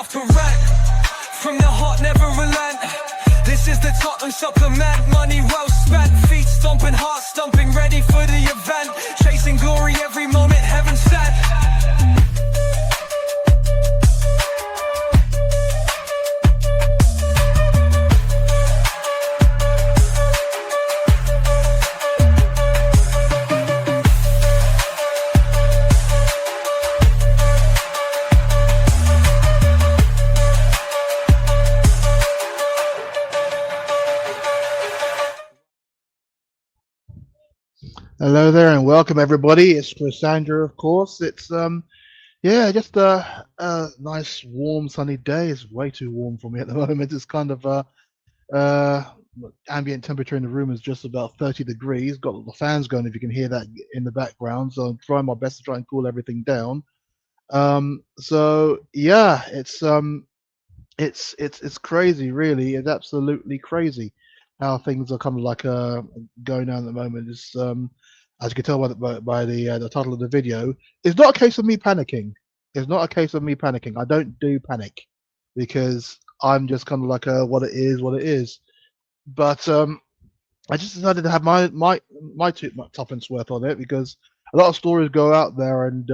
enough to rent. From the hot, never relent. This is the Tottenham supplement. Money well spent. Feet stomping, heart stomping, ready for the event. Chasing glory every moment, heaven sent. Hello there and welcome everybody. It's Crisandro, of course. It's just a nice warm sunny day. It's way too warm for me at the moment. It's kind of ambient temperature in the room is just about 30 degrees. Got the fans going if you can hear that in the background. So I'm trying my best to try and cool everything down. So yeah, it's crazy really. It's absolutely crazy how things are kind of like going down at the moment. It's as you can tell by the title of the video, it's not a case of me panicking. It's not a case of me panicking. I don't do panic because I'm just kind of like what it is. But I just decided to have my tuppence worth on it because a lot of stories go out there, and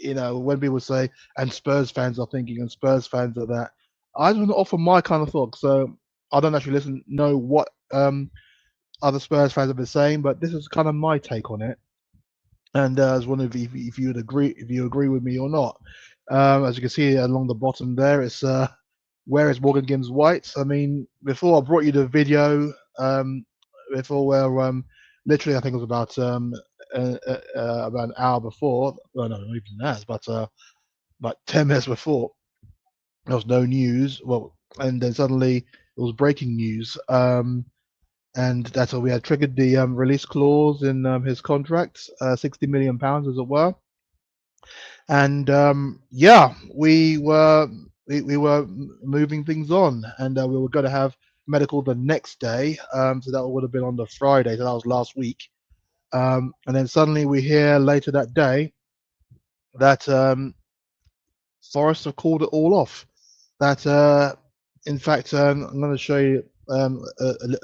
when people say and Spurs fans are thinking and Spurs fans are that, I just want to offer my kind of thoughts. So I don't actually know what other Spurs fans have been saying, but this is kind of my take on it. And I was wondering if you would agree, if you agree with me or not. As you can see along the bottom there, it's where is Morgan Gibbs-White? I mean, before I brought you the video, before where literally I think it was about an hour before. Well, no, not even that, but about 10 minutes before, there was no news. Well, and then suddenly it was breaking news. And that's how we had triggered the release clause in his contract, £60 million as it were. And yeah, we were moving things on, and we were going to have medical the next day. So that would have been on the Friday. So that was last week. And then suddenly we hear later that day that Forest have called it all off. That in fact, I'm going to show you a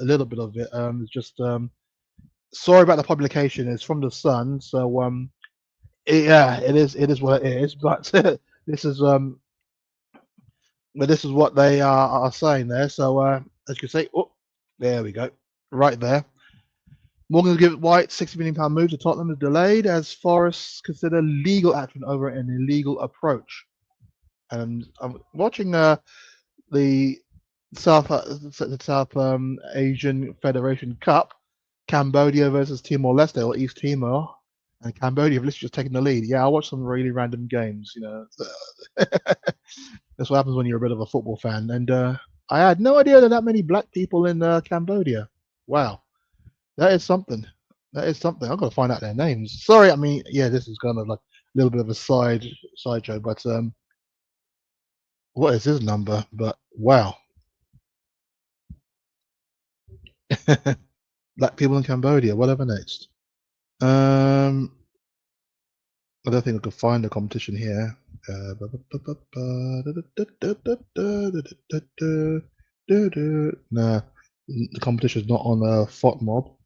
little bit of it. It's just sorry about the publication. It's from the Sun, so it is what it is. But this is what they are saying there. So as you can see, oh, there we go, right there. Morgan Gibbs-White £60 million move to Tottenham is delayed as Forest consider legal action over an illegal approach. And I'm watching the South Asian Federation Cup, Cambodia versus Timor-Leste or East Timor, and Cambodia have literally just taken the lead. Yeah, I watch some really random games. That's what happens when you're a bit of a football fan. And I had no idea that many black people in Cambodia. Wow, that is something. That is something. I've got to find out their names. Sorry, I mean, yeah, this is kind of like a little bit of a sideshow, but what is his number? But wow. Black people in Cambodia, whatever next. I don't think I could find the competition here. Nah, the competition is not on FOTMob.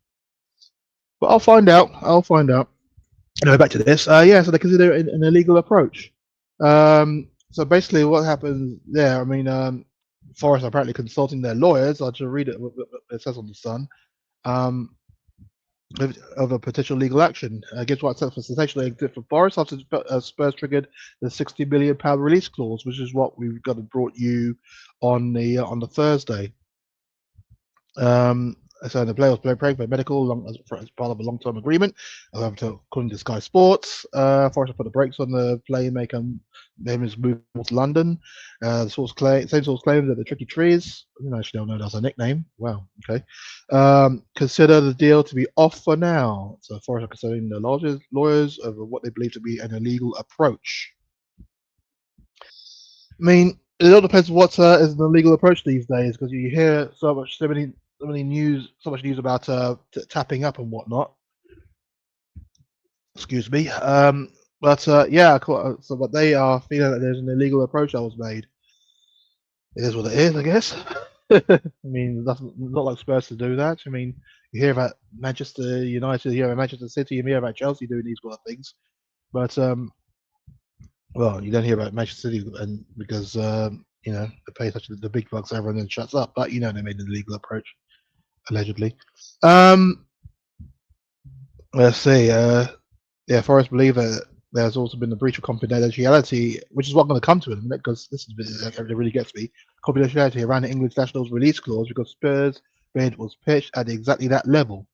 But I'll find out. Anyway, back to this. Yeah, so they consider it an illegal approach. So basically what happens there, I mean, Forest are apparently consulting their lawyers. I'll just read it, what it says on the Sun, of a potential legal action. Gibbs-White set for sensational exit for Forest after Spurs triggered the £60 million release clause, which is what we've got to brought you on the Thursday. So the player was praying for medical as part of a long-term agreement. According to Sky Sports, Forest put the brakes on the playmaker. Name is moved to London. The same source claims that the Tricky Trees, I actually don't know that's a nickname. Wow, okay. Consider the deal to be off for now. So Forest are considering the lawyers over what they believe to be an illegal approach. I mean, it all depends what is an illegal approach these days, because you hear so much news about tapping up and whatnot. Excuse me. But yeah, so but they are feeling that there's an illegal approach that was made. it is what it is, I guess. I mean, that's not like Spurs to do that. I mean, you hear about Manchester United, you hear about Manchester City, you hear about Chelsea doing these kind of things, but well, you don't hear about Manchester City, and because they pay such the big bucks, everyone then shuts up. But they made an illegal approach allegedly. Let's see. Yeah, Forest believe that there's also been a breach of confidentiality, which is what I'm going to come to in a minute, because this is it really gets me. Confidentiality around the English nationals release clause because Spurs' bid was pitched at exactly that level,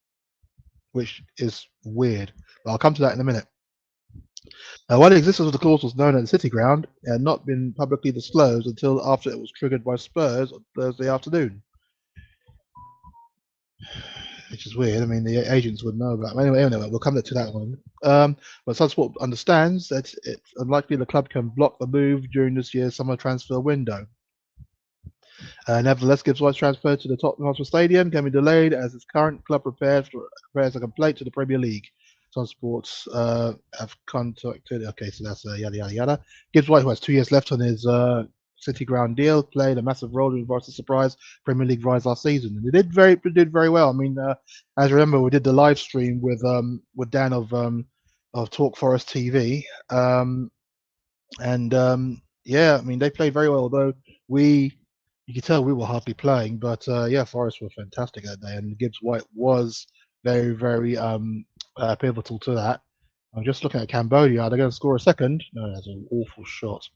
which is weird. But I'll come to that in a minute. While the existence of the clause was known at the City Ground, it had not been publicly disclosed until after it was triggered by Spurs on Thursday afternoon. Which is weird. I mean, the agents would know about. Anyway, we'll come to that one. But Sunsport understands that it's unlikely the club can block the move during this year's summer transfer window. Nevertheless, Gibbs-White's transfer to the Tottenham Hotspur Stadium can be delayed as his current club prepares a complaint to the Premier League. Sunsports have contacted. Okay, so that's yada yada yada. Gibbs-White, who has 2 years left on his City Ground deal, played a massive role in Forest's surprise Premier League rise last season, and they did very well. I mean, as you remember, we did the live stream with Dan of Talk Forest TV, yeah, I mean they played very well. Although you could tell we were hardly playing, but yeah, Forest were fantastic that day, and Gibbs-White was very pivotal to that. I'm just looking at Cambodia. They're going to score a second. No, that's an awful shot.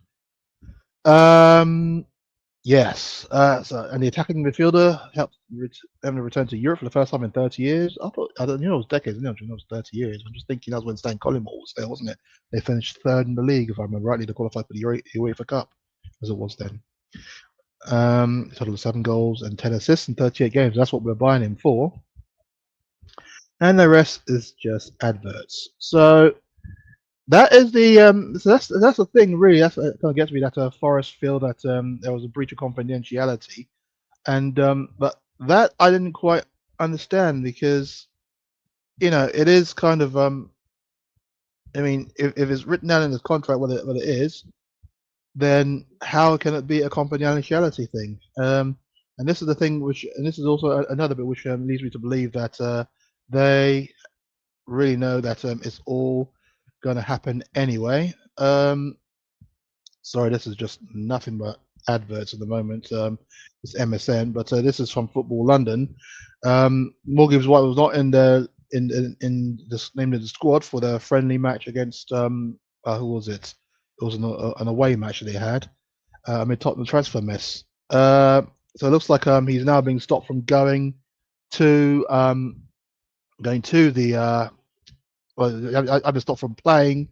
Yes. And the attacking midfielder helped them to return to Europe for the first time in 30 years. I don't know, it was decades. I didn't know it was 30 years. I'm just thinking that was when Stan Collymore was there, wasn't it? They finished third in the league, if I remember rightly, to qualify for the UEFA Cup, as it was then. Total of 7 goals and 10 assists in 38 games. That's what we're buying him for. And the rest is just adverts. So that is the so that's the thing really. That's kind of gets me that Forest feel that there was a breach of confidentiality, and but that I didn't quite understand because it is kind of I mean if it's written down in the contract what it is, then how can it be a confidentiality thing? And this is the thing and this is also another bit which leads me to believe that they really know that it's all going to happen anyway. Sorry, this is just nothing but adverts at the moment. It's MSN, but this is from Football London. Morgan Gibbs-White was not in the named in the squad for the friendly match against who was it? It was an away match they had amid Tottenham transfer mess. So it looks like he's now being stopped from going to the well, I've been stopped from playing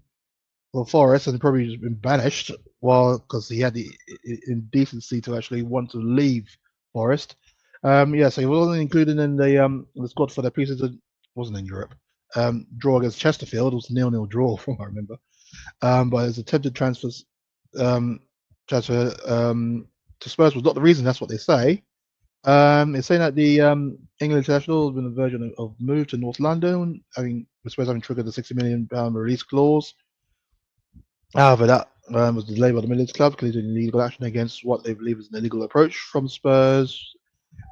for Forest and probably just been banished because he had the indecency to actually want to leave Forest. Yeah, so he wasn't included in the squad for the preseason. Wasn't in Europe. Draw against Chesterfield. It was a 0-0 draw, from what I remember. But his attempted transfer to Spurs was not the reason. That's what they say. It's saying that the England international has been a version of move to North London. I mean, Spurs having triggered the £60 million release clause. However, that was delayed by the Midlands club because he's doing illegal action against what they believe is an illegal approach from Spurs.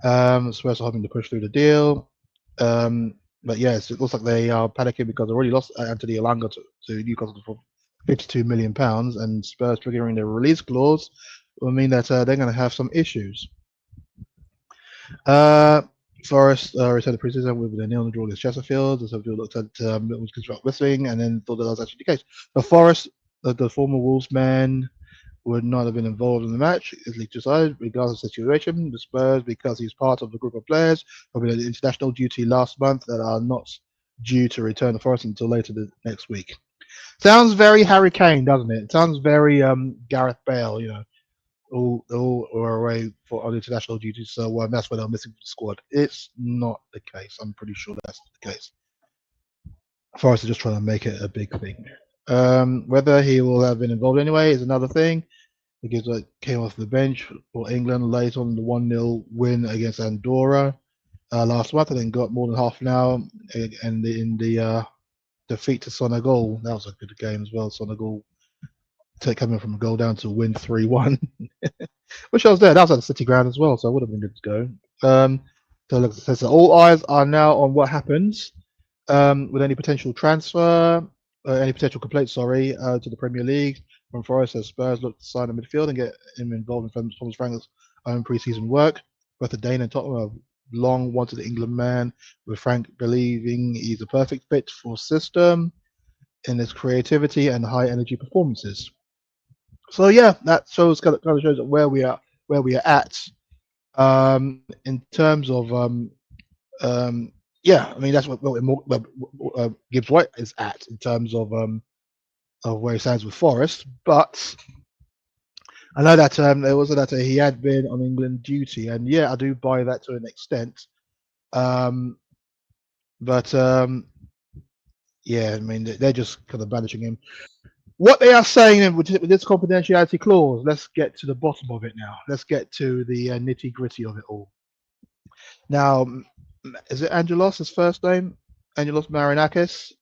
Spurs are hoping to push through the deal. But yes, it looks like they are panicking because they already lost Anthony Elanga to Newcastle for £52 million, and Spurs triggering their release clause will mean that they're going to have some issues. Forest returned to preseason with a 0-0 draw against Chesterfield. So we looked at Milton's construct whistling and then thought that was actually the case. The Forest, the former Wolves man, would not have been involved in the match, as leaked aside, regardless of the situation. The Spurs, because he's part of the group of players who had international duty last month that are not due to return to Forest until later next week. Sounds very Harry Kane, doesn't it? It sounds very Gareth Bale, all are away on international duty, so that's why they're missing from the squad. It's not the case. I'm pretty sure that's the case. Forest are just trying to make it a big thing. Whether he will have been involved anyway is another thing. Because it came off the bench for England late on the 1-0 win against Andorra last month, and then got more than half an hour and in the defeat to Senegal. That was a good game as well. Senegal coming from a goal down to win 3-1, Wish I was there. That was at the City Ground as well, so it would have been good to go. So look, it says that all eyes are now on what happens with any potential transfer, any potential complaints, sorry, to the Premier League from Forest as Spurs look to sign a midfield and get him involved in Thomas Frank's own pre-season work. Both the Dane and Tottenham have long wanted the England man, with Frank believing he's a perfect fit for system in his creativity and high energy performances. So yeah, that shows kind of shows where we are at in terms of yeah, I mean that's what Gibbs-White is at in terms of where he stands with Forest. But I know that there was that he had been on England duty, and yeah, I do buy that to an extent. But yeah, I mean they're just kind of banishing him. What they are saying with this confidentiality clause, let's get to the bottom of it now. Let's get to the nitty gritty of it all. Now, is it Angelos, his first name? Angelos Marinakis.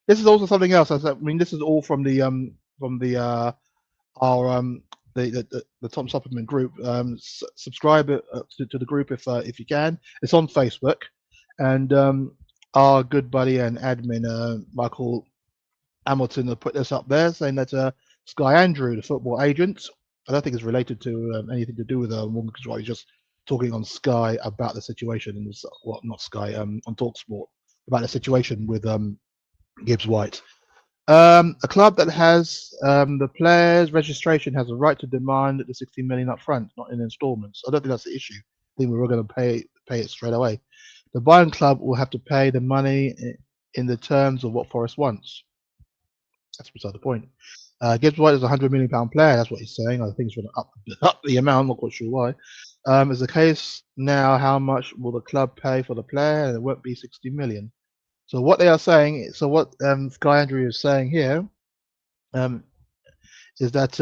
This is also something else. I mean, this is all from the Tom Supplement group. Subscribe to the group if you can. It's on Facebook, and our good buddy and admin Michael Hamilton put this up there, saying that Sky Andrew, the football agent, I don't think it's related to anything to do with Morgan Gibbs-White. He's just talking on Sky about the situation, and well, not Sky, on TalkSport about the situation with Gibbs-White. A club that has the players' registration has a right to demand the 16 million up front, not in instalments. I don't think that's the issue. I think we were going to pay it straight away. The buying club will have to pay the money in the terms of what Forest wants. That's beside the point. Gibbs-White is a £100 million player. That's what he's saying. I think he's going to up the amount. I'm not quite sure why. Is the case now? How much will the club pay for the player? It won't be 60 million. So what they are saying. So what Sky Andrew is saying here is that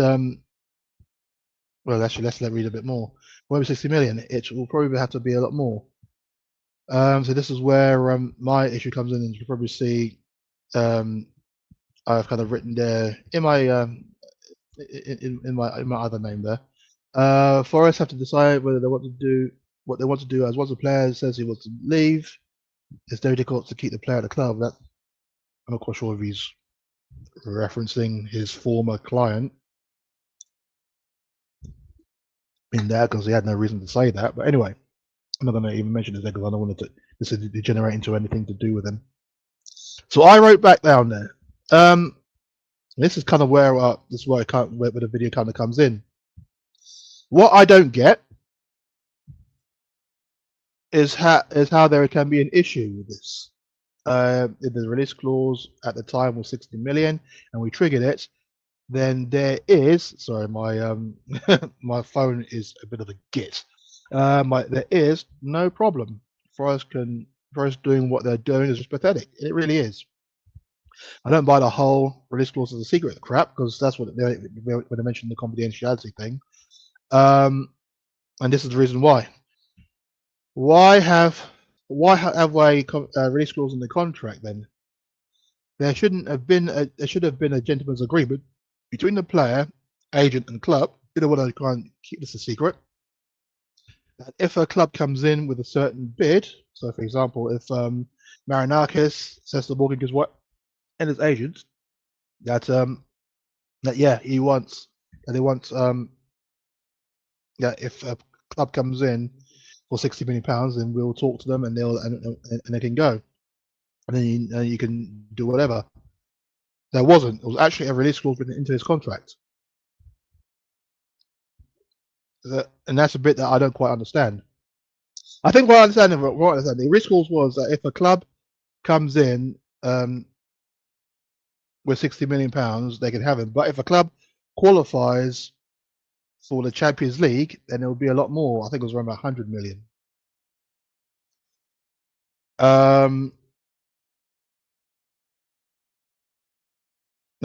well, actually, let's read a bit more. It won't be 60 million. It will probably have to be a lot more. So this is where my issue comes in, and you can probably see. I've kind of written there in my in my other name there. Forest have to decide whether they want to do what they want to do. As once a player says he wants to leave, it's very difficult to keep the player at the club. That I'm not quite sure if he's referencing his former client in there, because he had no reason to say that. But anyway, I'm not going to even mention his name because I don't want this to degenerate into anything to do with him. So I wrote back down there. This is kind of where this is where the video kind of comes in. What I don't get is how there can be an issue with this. If the release clause at the time was 60 million and we triggered it, then there is, sorry, my my phone is a bit of a git. There is no problem. Forest doing what they're doing is just pathetic. It really is. I don't buy the whole release clause as a secret crap, because that's what when they mentioned the confidentiality thing. And this is the reason why. Why have a release clause in the contract then? There shouldn't have been there should have been a gentleman's agreement between the player, agent, and club. You don't want to try and keep this a secret. That if a club comes in with a certain bid, so for example, if Marinakis says to Morgan Gibbs-White and his agent that yeah, he wants that if a club comes in for 60 million pounds, then we'll talk to them and they can go, and then you can do whatever. There wasn't. It was actually a release clause written into his contract, and that's a bit that I don't quite understand. I think what I understand, the release clause was that if a club comes in with 60 million pounds, they can have him. But if a club qualifies for the Champions League, then it will be a lot more. I think it was around about 100 million. No,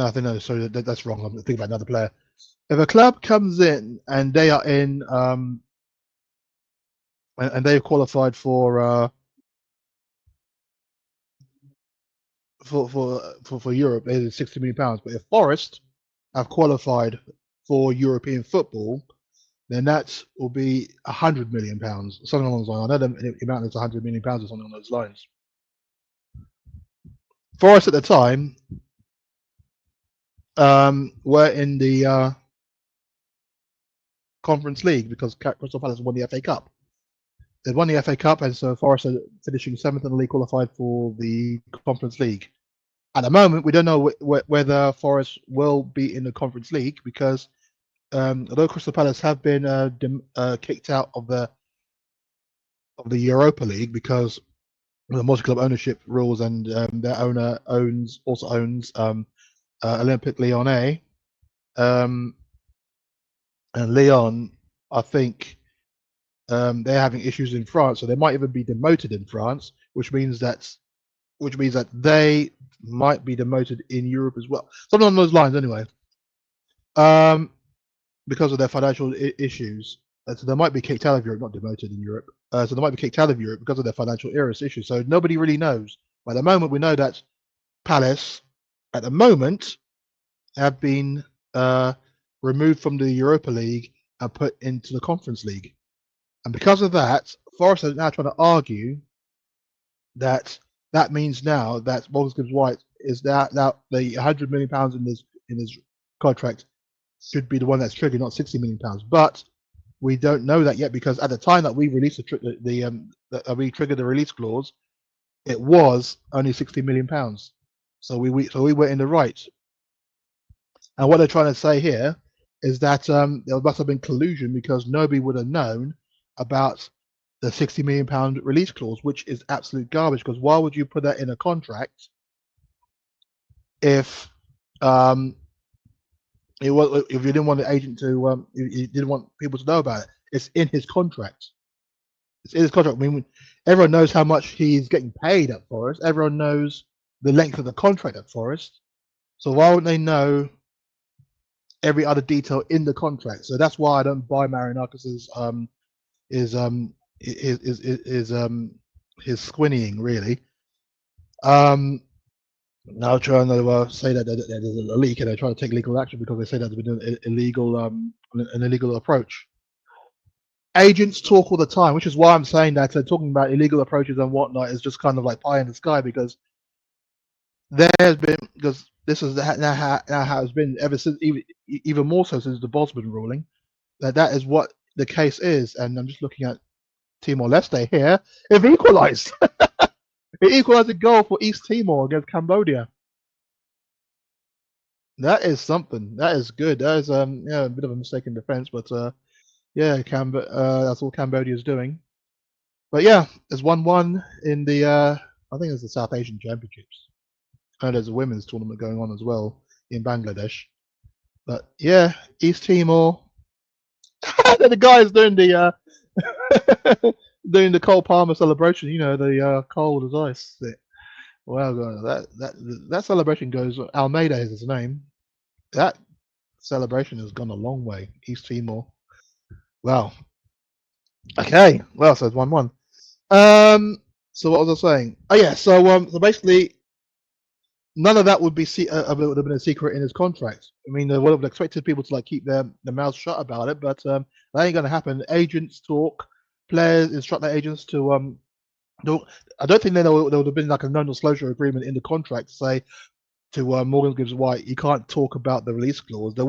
I think no. Sorry, that's wrong. I'm thinking about another player. If a club comes in and they are in, and they've qualified for Europe, it is 60 million pounds. But if Forest have qualified for European football, then that will be £100 million, something along those lines. I know the amount is £100 million or something along those lines. Forest at the time were in the Conference League because Crystal Palace won the FA Cup. They won the FA Cup, and so Forest are finishing 7th in the league, qualified for the Conference League. At the moment, we don't know whether Forest will be in the Conference League because although Crystal Palace have been kicked out of the Europa League because of the multi-club ownership rules, and their owner also owns Olympique Lyonnais, and Lyon, I think they're having issues in France, so they might even be demoted in France, which means that they might be demoted in Europe as well. Something on those lines, anyway. Because of their financial issues, so they might be kicked out of Europe, not demoted in Europe. So they might be kicked out of Europe because of their financial issues. So nobody really knows. But at the moment, we know that Palace, at the moment, have been removed from the Europa League and put into the Conference League. And because of that, Forest are now trying to argue that means now that Morgan Gibbs-White is now the £100 million in his contract should be the one that's triggered, not £60 million. But we don't know that yet because at the time that we released we triggered the release clause, it was only £60 million. So we were in the right. And what they're trying to say here is that there must have been collusion because nobody would have known about the £60 million release clause, which is absolute garbage. Because why would you put that in a contract if if you didn't want the agent to you didn't want people to know about it? It's in his contract. It's in his contract. I mean, everyone knows how much he's getting paid at Forest. Everyone knows the length of the contract at Forest. So why wouldn't they know every other detail in the contract? So that's why I don't buy Marinakis's his squinnying, really. Now trying to say that there's a leak, and they're trying to take legal action because they say that there's been an illegal approach. Agents talk all the time, which is why I'm saying that talking about illegal approaches and whatnot is just kind of like pie in the sky, because there's been, because this is now how it's been ever since, even more so since the Bosman ruling, that is what the case is. And I'm just looking at Timor-Leste here. It equalised. It equalised a goal for East Timor against Cambodia. That is something. That is good. That is a bit of a mistake in defence, but that's all Cambodia is doing. But yeah, there's 1-1 in the I think it's the South Asian Championships. And there's a women's tournament going on as well in Bangladesh. But yeah, East Timor. The guys doing the doing the Cole Palmer celebration. You know, the cold as ice. Wow, that celebration goes. Almeida is his name. That celebration has gone a long way. East Timor. Wow. Okay. Well, so it's 1-1. So what was I saying? Oh yeah. So basically, none of that would be would have been a secret in his contract. I mean, they would have expected people to like keep their mouths shut about it, but that ain't going to happen. Agents talk, players instruct their agents to I don't think there would have been like a non-disclosure agreement in the contract to say to Morgan Gibbs-White, you can't talk about the release clause. That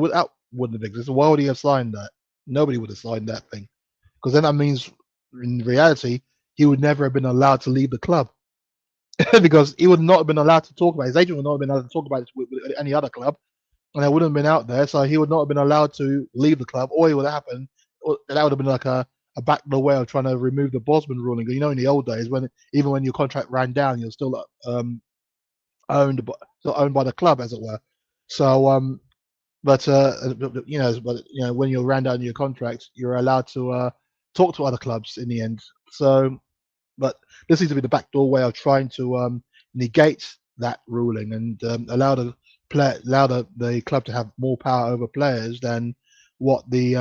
wouldn't have existed. Why would he have signed that? Nobody would have signed that thing, because then that means in reality he would never have been allowed to leave the club. Because he would not have been allowed to talk about it. His agent would not have been allowed to talk about it with any other club, and it wouldn't have been out there, so he would not have been allowed to leave the club. Or it would have happened, or that would have been like a backdoor way of trying to remove the Bosman ruling. You know, in the old days, even when your contract ran down, you're still owned by the club, as it were. So, but when you ran down your contract, you're allowed to talk to other clubs in the end. So. But this seems to be the backdoor way of trying to negate that ruling and allow the club to have more power over players than what the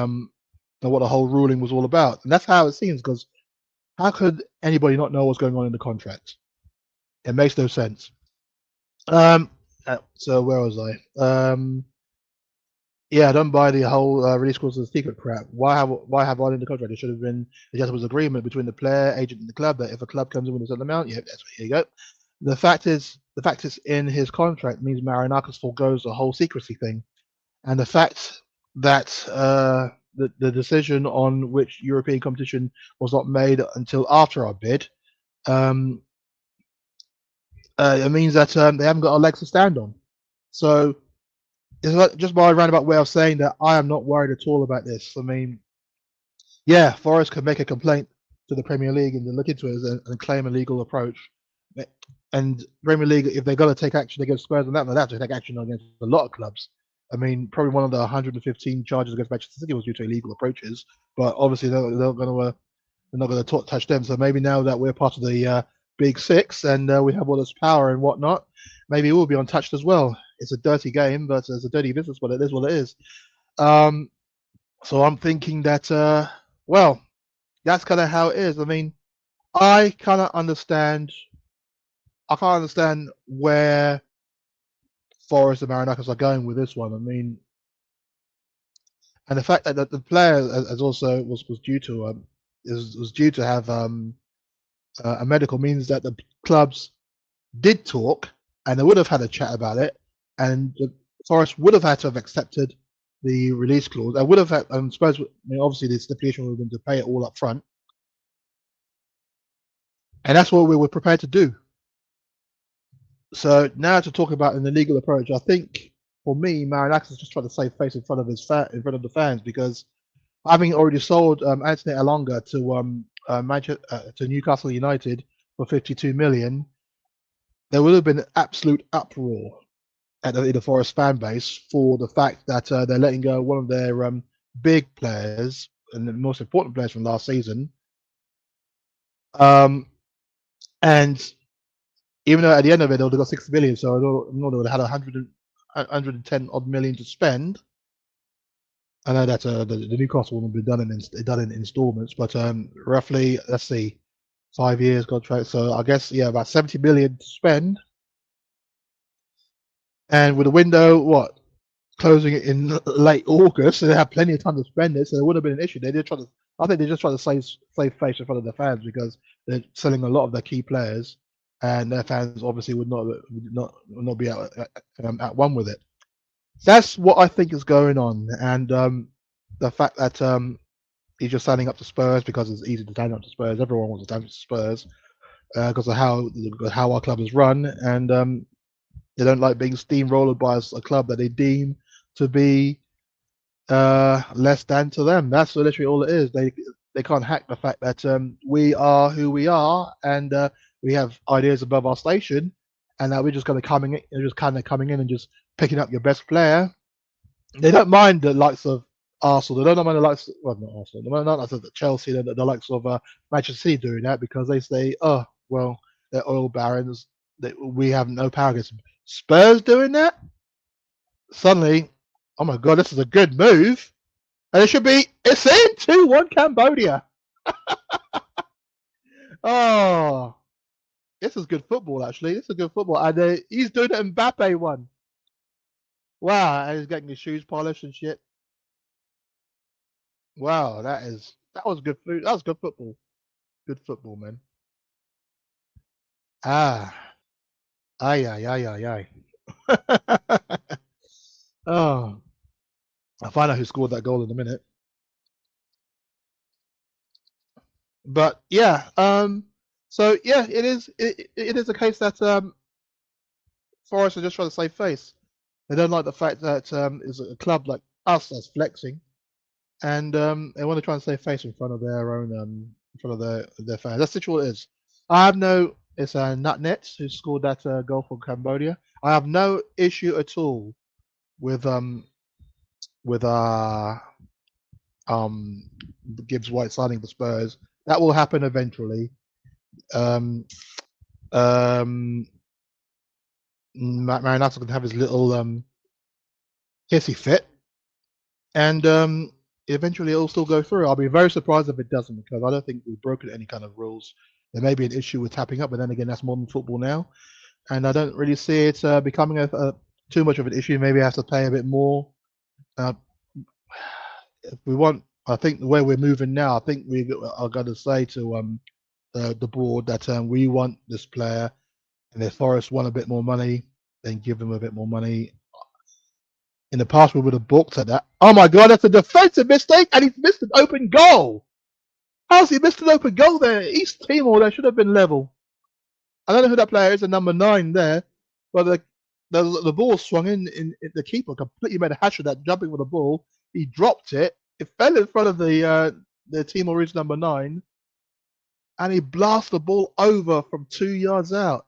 whole ruling was all about. And that's how it seems, because how could anybody not know what's going on in the contract? It makes no sense. So where was I? Yeah, I don't buy the whole release clause of the secret crap. Why have one in the contract? It should have been a gentleman's agreement between the player, agent, and the club that if a club comes in with a certain amount, yeah, that's here you go. The fact is in his contract means Marinakis forgoes the whole secrecy thing, and the fact that the decision on which European competition was not made until after our bid, it means that they haven't got a leg to stand on. So it's just my roundabout way of saying that I am not worried at all about this. I mean, yeah, Forest could make a complaint to the Premier League and look into it and claim a legal approach. And Premier League, if they're going to take action against Spurs and that, they'll have to take action against a lot of clubs. I mean, probably one of the 115 charges against Manchester City was due to illegal approaches, but obviously they're not going to touch them. So maybe now that we're part of the Big Six and we have all this power and whatnot, maybe we'll be untouched as well. It's a dirty game, but it's a dirty business, but it is what it is. So I'm thinking that, well, that's kind of how it is. I mean, I can't understand where Forest and Marinakis are going with this one. I mean, and the fact that the player as also was due to was due to have a medical means that the clubs did talk and they would have had a chat about it, and the Forest would have had to have accepted the release clause. I would have had, I suppose, obviously the stipulation would have been to pay it all up front, and that's what we were prepared to do. So now to talk about an illegal approach, I think for me, Marinakis is just trying to save face in front of the fans, because having already sold Anthony Elanga to Newcastle United for 52 million, there would have been an absolute uproar in the Forest fan base for the fact that they're letting go one of their big players and the most important players from last season. And even though at the end of it, they would have got 60 million, so they would have had 110 odd million to spend. I know that the Newcastle one will be done in installments, but roughly, let's see, 5 years contract. So I guess, yeah, about 70 million to spend. And with the window, closing it in late August, so they have plenty of time to spend it, so there would have been an issue. I think they just try to save face in front of the fans, because they're selling a lot of their key players, and their fans obviously would not be at one with it. That's what I think is going on, and the fact that he's just signing up to Spurs because it's easy to sign up to Spurs. Everyone wants to sign up to Spurs because of how our club is run, and they don't like being steamrolled by a club that they deem to be less than to them. That's literally all it is. They can't hack the fact that we are who we are, and we have ideas above our station, and that we're just going to coming in and just picking up your best player. They don't mind the likes of Arsenal. They don't mind the likes, well, not Arsenal. They don't like the Chelsea. The likes of Manchester City doing that, because they say, oh, well, they're oil barons. We have no power against them. Spurs doing that? Suddenly, oh my God, this is a good move. And it's in 2-1 Cambodia. Oh, this is good football, actually. This is good football. And he's doing it Mbappe one. Wow, and he's getting his shoes polished and shit. Wow, that was good food. That was good football. Good football, man. Ah. Ay, ay, ay, ay, ay. Oh. I'll find out who scored that goal in a minute. But yeah, so yeah, it is a case that Forest are just trying to save face. They don't like the fact that it's a club like us that's flexing, and they want to try and save face in front of their own in front of their fans. That's literally what it is. It's Nutnet who scored that goal for Cambodia. I have no issue at all with Gibbs-White signing the Spurs. That will happen eventually. Marinakis can have his little hissy fit, and eventually it'll still go through. I'll be very surprised if it doesn't, because I don't think we've broken any kind of rules. There may be an issue with tapping up, but then again, that's modern football now, and I don't really see it becoming too much of an issue. Maybe I have to pay a bit more If we want, I think the way we're moving now, I think we are going to say to the board that we want this player, and if Forest want a bit more money, then give them a bit more money. In the past, we would have balked at that. Oh my God, that's a defensive mistake, and he's missed an open goal. How's he missed an open goal there? East Timor, that should have been level. I don't know who that player is, the number 9 there, but the ball swung in the keeper completely made a hash of that, jumping with the ball. He dropped it. It fell in front of the Timorese number 9, and he blasted the ball over from 2 yards out.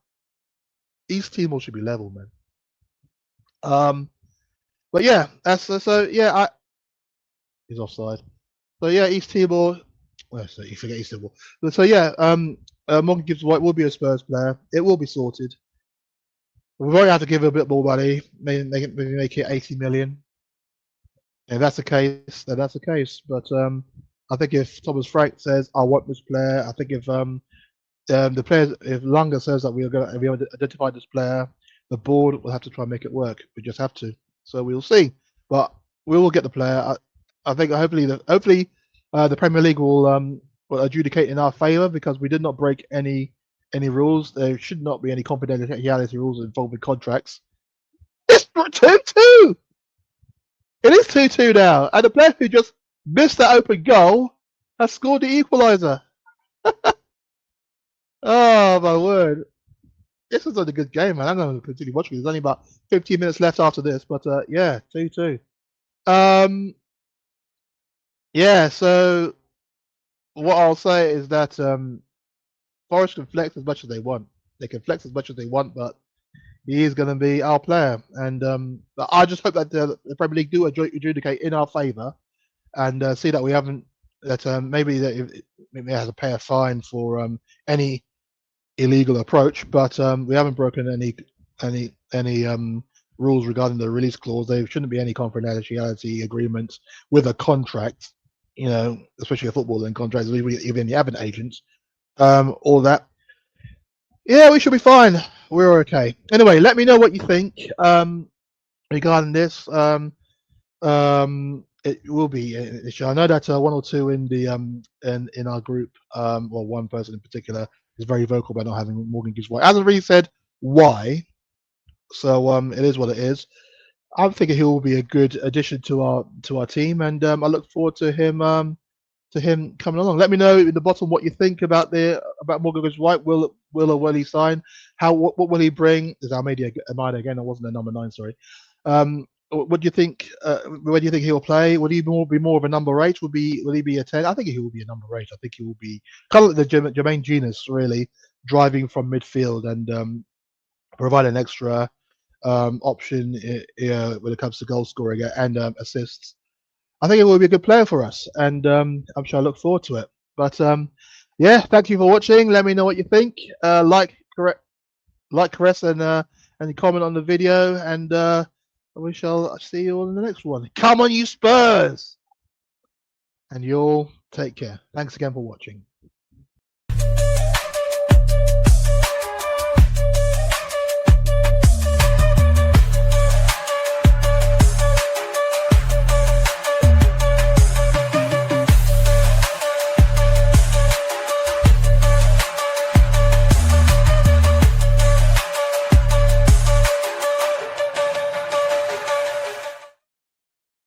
East Timor should be level, man. But yeah, that's so yeah. He's offside. So yeah, East Timor. Well, so you forget East Timor. So yeah, Morgan Gibbs-White will be a Spurs player. It will be sorted. We've only have to give him a bit more money. Maybe make it 80 million. If that's the case, then that's the case. But I think if Thomas Frank says I want this player, I think if the players, if Lunga says that we have identified this player, the board will have to try and make it work. We just have to. So we'll see. But we will get the player. I think hopefully the Premier League will adjudicate in our favour, because we did not break any rules. There should not be any confidentiality rules involving contracts. It's 2-2. It is 2-2 now, and the player who just missed that open goal has scored the equaliser. Oh my word! This is a good game, man. I'm going to continue watching. There's only about 15 minutes left after this, but yeah, 2-2. Yeah. So what I'll say is that Forest can flex as much as they want. They can flex as much as they want, but he is going to be our player, and I just hope that the Premier League do adjudicate in our favour, and see that we haven't maybe that it has to pay a fine for any illegal approach, but we haven't broken any rules regarding the release clause. There shouldn't be any confidentiality agreements with a contract, especially a footballing contract, even the advent agents, all that. Yeah, we should be fine. We're okay. Anyway, let me know what you think regarding this. It will be an issue. I know that 1 or 2 in the in our group, or one person in particular, is very vocal about not having Morgan Gibbs-White. Hasn't really said why, so it is what it is. I'm thinking he will be a good addition to our team, and I look forward to him coming along. Let me know in the bottom what you think about Morgan Gibbs-White. Will or will he sign? What will he bring? Is Almeida again? It wasn't a number 9. Sorry. What do you think? Where do you think he'll play? Will he be more of a number 8? Will he be a 10? I think he will be a number 8. I think he will be kind of like the Jermaine Genius, really, driving from midfield and provide an extra option when it comes to goal scoring and assists. I think it will be a good player for us, and I'm sure I look forward to it. But yeah, thank you for watching. Let me know what you think. Like, caress, and comment on the video, and we shall see you all in the next one. Come on, you Spurs! And you'll take care. Thanks again for watching.